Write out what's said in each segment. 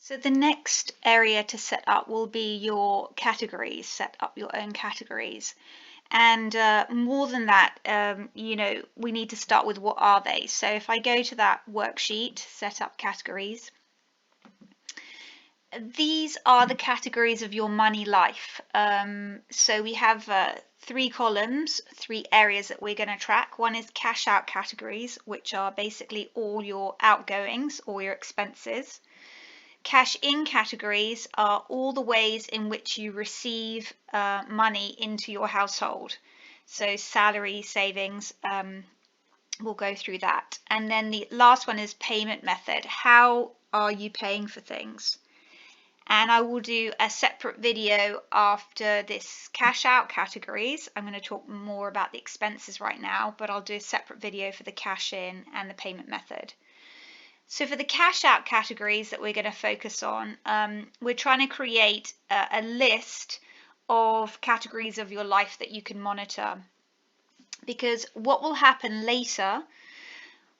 So the next area to set up will be your categories, set up your own categories. And more than that, we need to start with what are they? So if I go to that worksheet, set up categories, these are the categories of your money life. So we have three columns, three areas that we're going to track. One is cash out categories, which are basically all your outgoings, all your expenses. Cash in categories are all the ways in which you receive money into your household. So salary, savings, we'll go through that. And then the last one is payment method. How are you paying for things? And I will do a separate video after this cash out categories. I'm going to talk more about the expenses right now, but I'll do a separate video for the cash in and the payment method. So for the cash out categories that we're going to focus on, we're trying to create a list of categories of your life that you can monitor. Because what will happen later,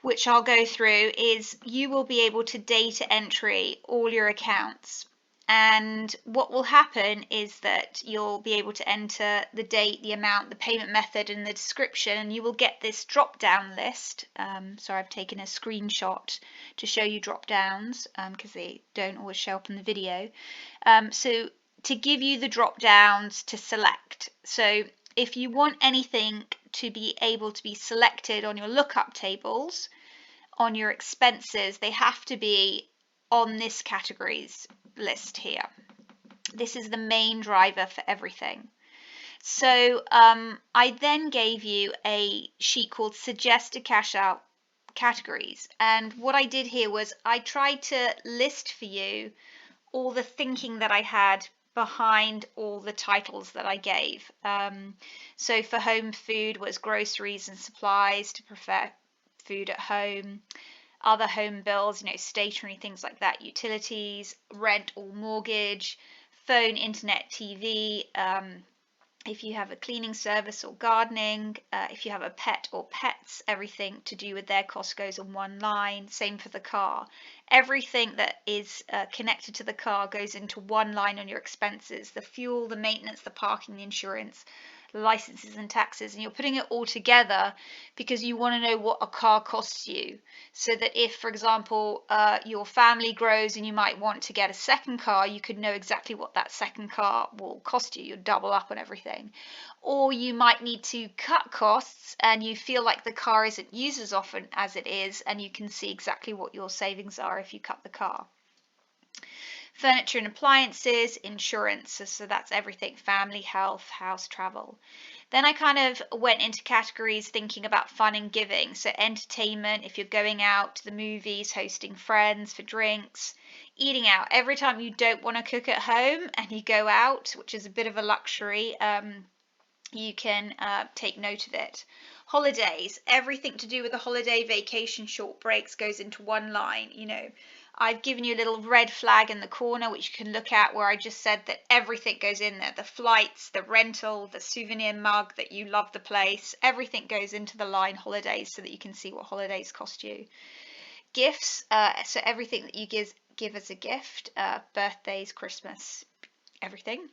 which I'll go through, is you will be able to data entry all your accounts. And what will happen is that you'll be able to enter the date, the amount, the payment method, and the description, and you will get this drop-down list. Sorry, I've taken a screenshot to show you drop-downs because they don't always show up in the video. So to give you the drop-downs to select. So if you want anything to be able to be selected on your lookup tables, on your expenses, they have to be on this categories list here. This is the main driver for everything. So I then gave you a sheet called suggested cash out categories. And what I did here was I tried to list for you all the thinking that I had behind all the titles that I gave. So for home food was groceries and supplies to prepare food at home. Other home bills, stationery, things like that, utilities, rent or mortgage, phone, internet, TV, if you have a cleaning service or gardening, if you have a pet or pets, everything to do with their cost goes on one line. Same for the car. Everything that is connected to the car goes into one line on your expenses. The fuel, the maintenance, the parking, the insurance, licenses and taxes, and you're putting it all together because you want to know what a car costs you, so that if, for example, your family grows and you might want to get a second car, you could know exactly what that second car will cost you. You'll double up on everything. Or you might need to cut costs and you feel like the car isn't used as often as it is, and you can see exactly what your savings are if you cut the car. Furniture and appliances, insurance, so that's everything: family, health, house, travel. Then I kind of went into categories thinking about fun and giving. So entertainment, if you're going out to the movies, hosting friends for drinks, eating out. Every time you don't want to cook at home and you go out, which is a bit of a luxury, you can take note of it. Holidays, everything to do with a holiday, vacation, short breaks goes into one line. I've given you a little red flag in the corner which you can look at, where I just said that everything goes in there: the flights, the rental, the souvenir mug that you love the place, everything goes into the line holidays, so that you can see what holidays cost you. Gifts, so everything that you give as a gift, birthdays, Christmas, everything.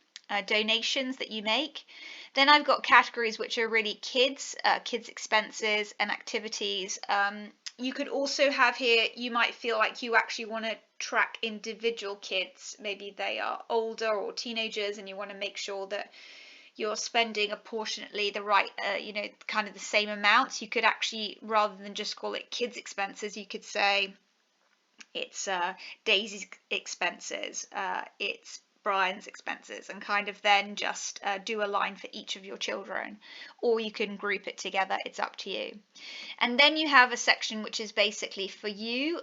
Donations that you make. Then I've got categories which are really kids expenses and activities. You could also have here, you might feel like you actually want to track individual kids. Maybe they are older or teenagers and you want to make sure that you're spending apportionately the right, kind of the same amounts. You could actually, rather than just call it kids expenses, you could say it's Daisy's expenses, it's Brian's expenses, and kind of then just do a line for each of your children, or you can group it together. It's up to you. And then you have a section which is basically for you,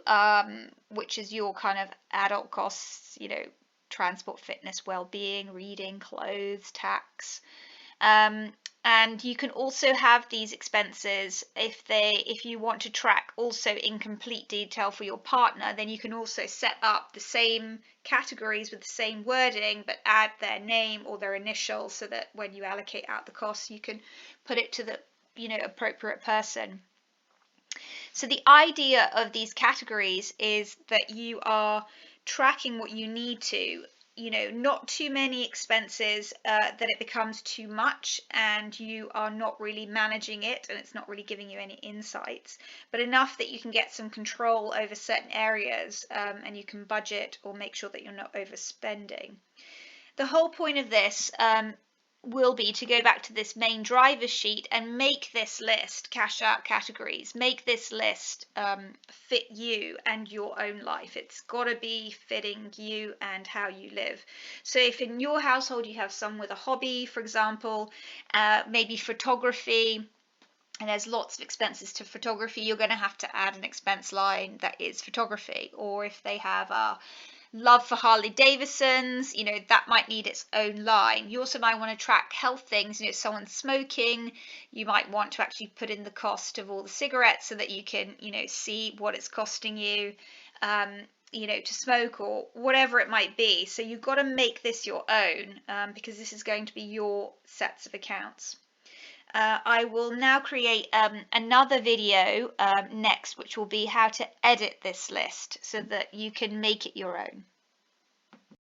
which is your kind of adult costs, transport, fitness, well-being, reading, clothes, tax. And you can also have these expenses if you want to track also in complete detail for your partner, then you can also set up the same categories with the same wording but add their name or their initials, so that when you allocate out the costs you can put it to the appropriate person. So the idea of these categories is that you are tracking what you need to, not too many expenses that it becomes too much and you are not really managing it and it's not really giving you any insights, but enough that you can get some control over certain areas, and you can budget or make sure that you're not overspending. The whole point of this will be to go back to this main driver sheet and make this list cash out categories, make this list fit you and your own life. It's got to be fitting you and how you live. So if in your household you have someone with a hobby, for example, maybe photography, and there's lots of expenses to photography, you're going to have to add an expense line that is photography. Or if they have a love for Harley Davidsons, that might need its own line. You also might want to track health things. If someone's smoking, you might want to actually put in the cost of all the cigarettes so that you can, see what it's costing you, to smoke or whatever it might be. So you've got to make this your own, because this is going to be your sets of accounts. I will now create another video next, which will be how to edit this list so that you can make it your own.